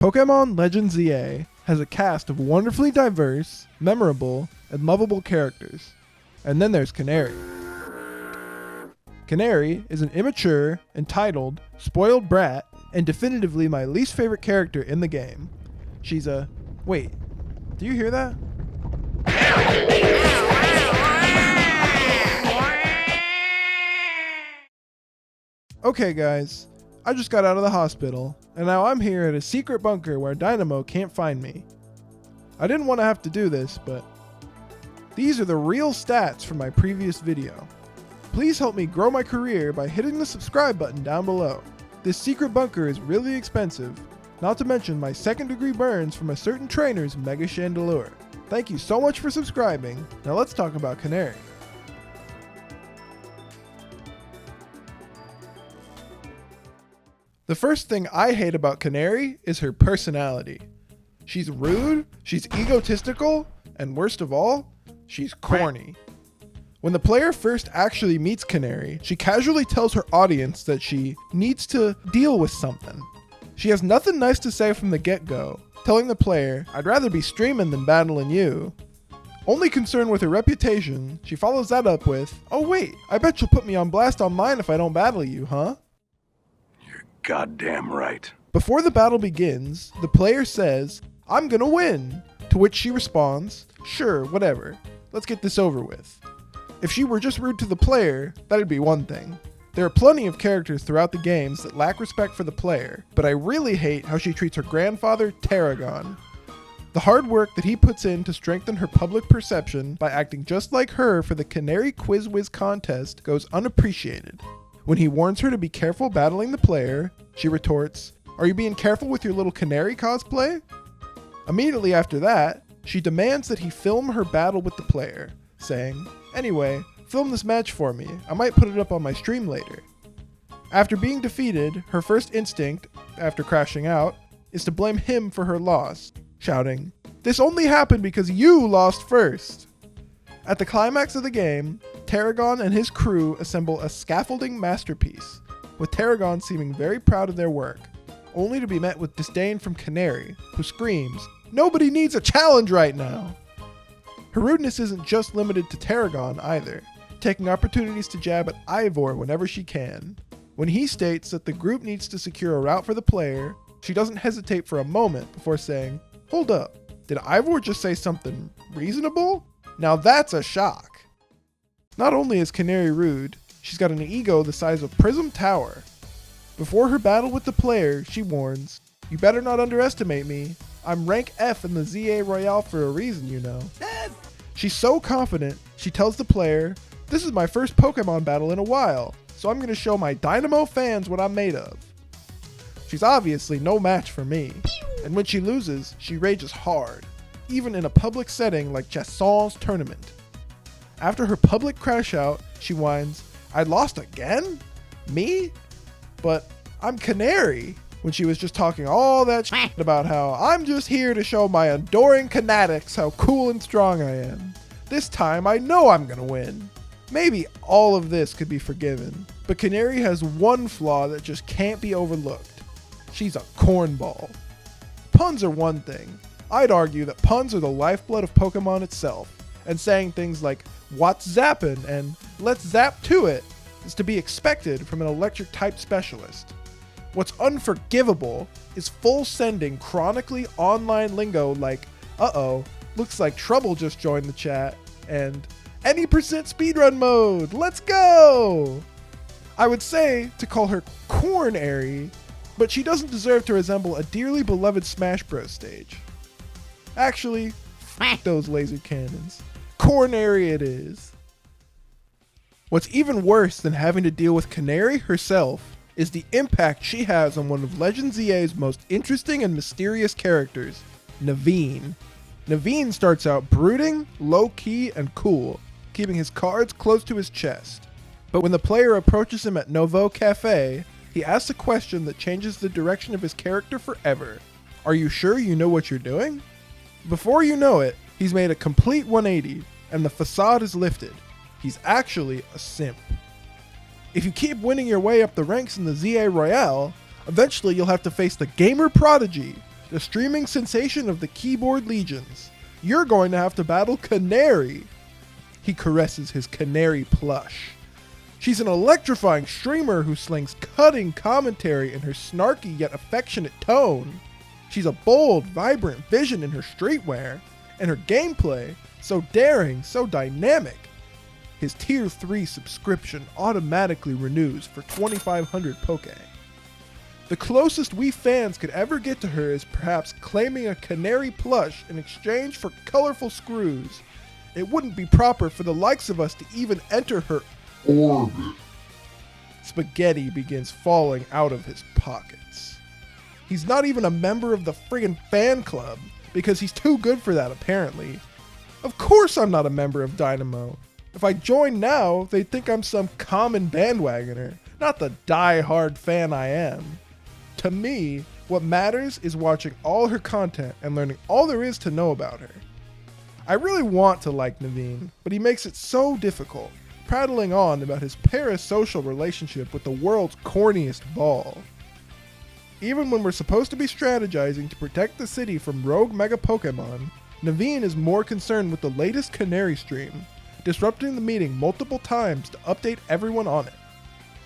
Pokémon Legends Z-A has a cast of wonderfully diverse, memorable, and lovable characters. And then there's Canari. Canari is an immature, entitled, spoiled brat, and definitively my least favorite character in the game. She's a... Wait, do you hear that? Okay guys, I just got out of the hospital, and now I'm here at a secret bunker where Dynamo can't find me. I didn't want to have to do this, but these are the real stats from my previous video. Please help me grow my career by hitting the subscribe button down below. This secret bunker is really expensive, not to mention my second degree burns from a certain trainer's Mega Chandelure. Thank you so much for subscribing. Now let's talk about Canari. The first thing I hate about Canari is her personality. She's rude, she's egotistical, and worst of all, she's corny. When the player first actually meets Canari, she casually tells her audience that she needs to deal with something. She has nothing nice to say from the get-go, telling the player, "I'd rather be streaming than battling you." Only concerned with her reputation, she follows that up with, "Oh wait, I bet you'll put me on blast online if I don't battle you, huh?" Goddamn right. Before the battle begins, the player says, "I'm gonna win," to which she responds, "Sure, whatever. Let's get this over with." If she were just rude to the player, that'd be one thing. There are plenty of characters throughout the games that lack respect for the player, but I really hate how she treats her grandfather, Tarragon. The hard work that he puts in to strengthen her public perception by acting just like her for the Canari Quiz Whiz contest goes unappreciated. When he warns her to be careful battling the player, she retorts, "Are you being careful with your little Canari cosplay?" Immediately after that, she demands that he film her battle with the player, saying, "Anyway, film this match for me. I might put it up on my stream later." After being defeated, her first instinct, after crashing out, is to blame him for her loss, shouting, "This only happened because you lost first." At the climax of the game, Tarragon and his crew assemble a scaffolding masterpiece, with Tarragon seeming very proud of their work, only to be met with disdain from Canari, who screams, "Nobody needs a challenge right now!" Her rudeness isn't just limited to Tarragon either, taking opportunities to jab at Ivor whenever she can. When he states that the group needs to secure a route for the player, she doesn't hesitate for a moment before saying, "Hold up, did Ivor just say something reasonable? Now that's a shock." Not only is Canari rude, she's got an ego the size of Prism Tower. Before her battle with the player, she warns, "You better not underestimate me. I'm rank F in the ZA Royale for a reason, you know." She's so confident, she tells the player, "This is my first Pokemon battle in a while, so I'm going to show my Dynamo fans what I'm made of." She's obviously no match for me, and when she loses, she rages hard, even in a public setting like Chasson's tournament. After her public crash out, she whines, "I lost again? Me? But I'm Canari," when she was just talking all that shit about how I'm just here to show my adoring Canatics how cool and strong I am. This time I know I'm gonna win. Maybe all of this could be forgiven, but Canari has one flaw that just can't be overlooked. She's a cornball. Puns are one thing. I'd argue that puns are the lifeblood of Pokemon itself, and saying things like, "What's zappin'" and "Let's zap to it" is to be expected from an electric type specialist. What's unforgivable is full sending chronically online lingo like, "Uh-oh, looks like Trouble just joined the chat," and "Any percent speedrun mode, let's go!" I would say to call her Cornary, but she doesn't deserve to resemble a dearly beloved Smash Bros. Stage. Actually, f*** those laser cannons. Cornary it is. What's even worse than having to deal with Canari herself is the impact she has on one of Legends Z-A's most interesting and mysterious characters, Naveen. Naveen starts out brooding, low-key, and cool, keeping his cards close to his chest. But when the player approaches him at Nouveau Cafe, he asks a question that changes the direction of his character forever. "Are you sure you know what you're doing?" Before you know it, he's made a complete 180, and the facade is lifted. He's actually a simp. If you keep winning your way up the ranks in the ZA Royale, eventually you'll have to face the gamer prodigy, the streaming sensation of the keyboard legions. You're going to have to battle Canari. He caresses his Canari plush. She's an electrifying streamer who slings cutting commentary in her snarky yet affectionate tone. She's a bold, vibrant vision in her streetwear, and her gameplay, so daring, so dynamic. His Tier 3 subscription automatically renews for 2,500 Poke. The closest we fans could ever get to her is perhaps claiming a Canari plush in exchange for colorful screws. It wouldn't be proper for the likes of us to even enter her orbit. Spaghetti begins falling out of his pockets. He's not even a member of the friggin' fan club, because he's too good for that apparently. Of course I'm not a member of Dynamo. If I join now, they'd think I'm some common bandwagoner, not the die-hard fan I am. To me, what matters is watching all her content and learning all there is to know about her. I really want to like Naveen, but he makes it so difficult, prattling on about his parasocial relationship with the world's corniest ball. Even when we're supposed to be strategizing to protect the city from rogue mega Pokemon, Naveen is more concerned with the latest Canari stream, disrupting the meeting multiple times to update everyone on it.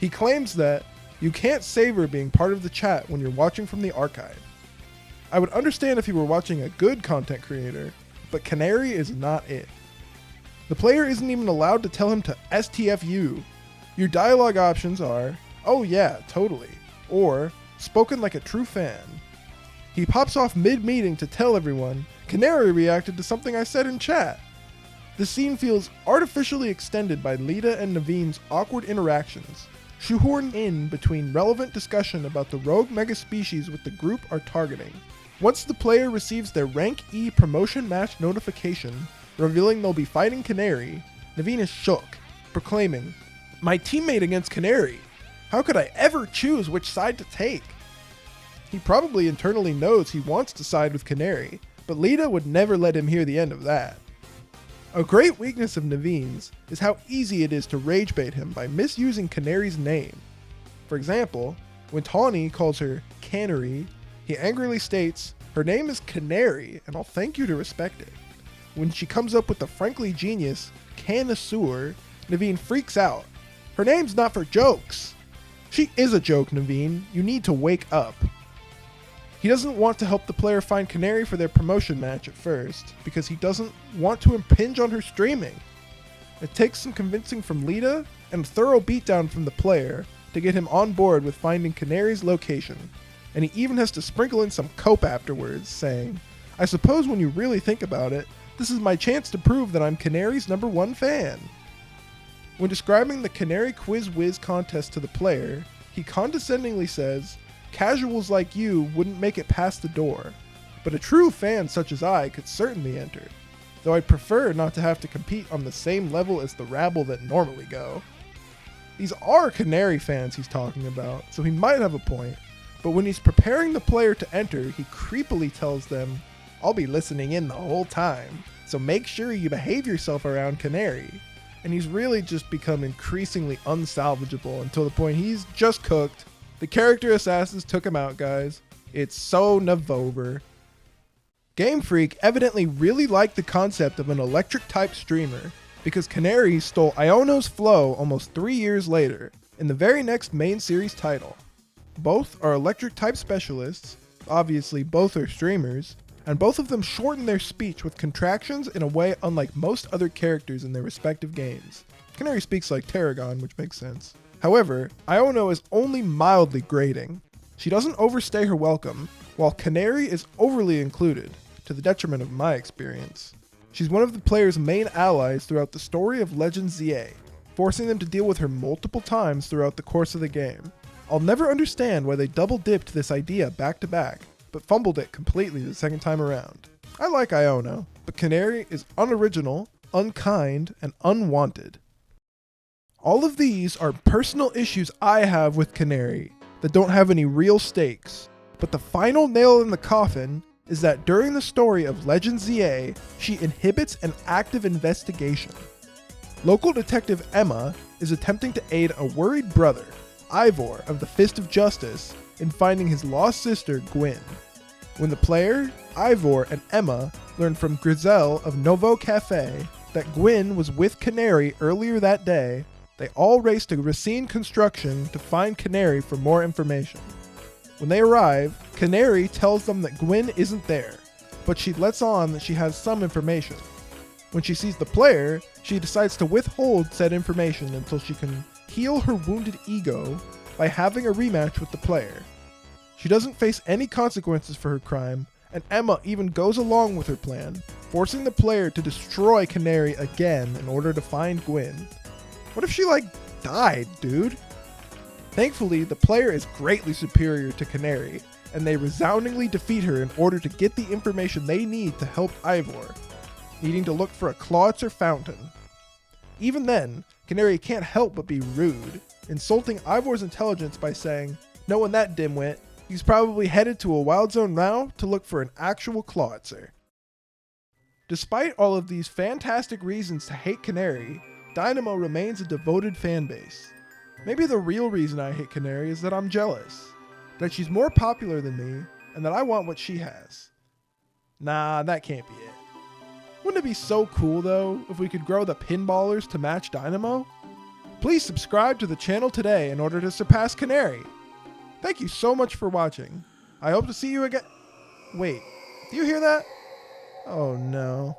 He claims that you can't savor being part of the chat when you're watching from the archive. I would understand if you were watching a good content creator, but Canari is not it. The player isn't even allowed to tell him to STFU. Your dialogue options are, "Oh yeah, totally," or "spoken like a true fan." He pops off mid-meeting to tell everyone, "Canari reacted to something I said in chat." The scene feels artificially extended by Lita and Naveen's awkward interactions, shoehorned in between relevant discussion about the rogue mega species with the group are targeting. Once the player receives their rank E promotion match notification, revealing they'll be fighting Canari, Naveen is shook, proclaiming, "My teammate against Canari! How could I ever choose which side to take?" He probably internally knows he wants to side with Canari, but Lita would never let him hear the end of that. A great weakness of Naveen's is how easy it is to rage bait him by misusing Canari's name. For example, when Tawny calls her Canary, he angrily states, "Her name is Canari, and I'll thank you to respect it." When she comes up with the frankly genius Canasaur, Naveen freaks out. Her name's not for jokes. She is a joke, Naveen. You need to wake up. He doesn't want to help the player find Canari for their promotion match at first, because he doesn't want to impinge on her streaming. It takes some convincing from Lita and a thorough beatdown from the player to get him on board with finding Canari's location, and he even has to sprinkle in some cope afterwards, saying, "I suppose when you really think about it, this is my chance to prove that I'm Canari's #1 fan." When describing the Canari Quiz Whiz contest to the player, he condescendingly says, "Casuals like you wouldn't make it past the door, but a true fan such as I could certainly enter, though I'd prefer not to have to compete on the same level as the rabble that normally go." These are Canari fans he's talking about, so he might have a point, but when he's preparing the player to enter, he creepily tells them, "I'll be listening in the whole time, so make sure you behave yourself around Canari." And he's really just become increasingly unsalvageable until the point he's just cooked. The character assassins took him out, guys. It's so Navover. Game Freak evidently really liked the concept of an electric-type streamer, because Canari stole Iono's flow almost 3 years later, in the very next main series title. Both are electric-type specialists, obviously both are streamers, and both of them shorten their speech with contractions in a way unlike most other characters in their respective games. Canari speaks like Tarragon, which makes sense. However, Iono is only mildly grating. She doesn't overstay her welcome, while Canari is overly included, to the detriment of my experience. She's one of the player's main allies throughout the story of Legends Z-A, forcing them to deal with her multiple times throughout the course of the game. I'll never understand why they double-dipped this idea back to back, but fumbled it completely the second time around. I like Iono, but Canari is unoriginal, unkind, and unwanted. All of these are personal issues I have with Canari that don't have any real stakes, but the final nail in the coffin is that during the story of Legends Z-A, she inhibits an active investigation. Local detective Emma is attempting to aid a worried brother, Ivor of the Fist of Justice, in finding his lost sister, Gwyn. When the player, Ivor, and Emma learned from Grizel of Novo Cafe that Gwyn was with Canari earlier that day, they all raced to Racine Construction to find Canari for more information. When they arrive, Canari tells them that Gwyn isn't there, but she lets on that she has some information. When she sees the player, she decides to withhold said information until she can heal her wounded ego by having a rematch with the player. She doesn't face any consequences for her crime, and Emma even goes along with her plan, forcing the player to destroy Canari again in order to find Gwyn. What if she, died, dude? Thankfully, the player is greatly superior to Canari, and they resoundingly defeat her in order to get the information they need to help Ivor, needing to look for a Clawitzer fountain. Even then, Canari can't help but be rude, insulting Ivor's intelligence by saying, "Knowing that dimwit, he's probably headed to a wild zone now to look for an actual Clawitzer." Despite all of these fantastic reasons to hate Canari, Dynamo remains a devoted fanbase. Maybe the real reason I hate Canari is that I'm jealous, that she's more popular than me, and that I want what she has. Nah, that can't be it. Wouldn't it be so cool though if we could grow the pinballers to match Dynamo? Please subscribe to the channel today in order to surpass Canari. Thank you so much for watching. I hope to see you again. Wait, do you hear that? Oh no.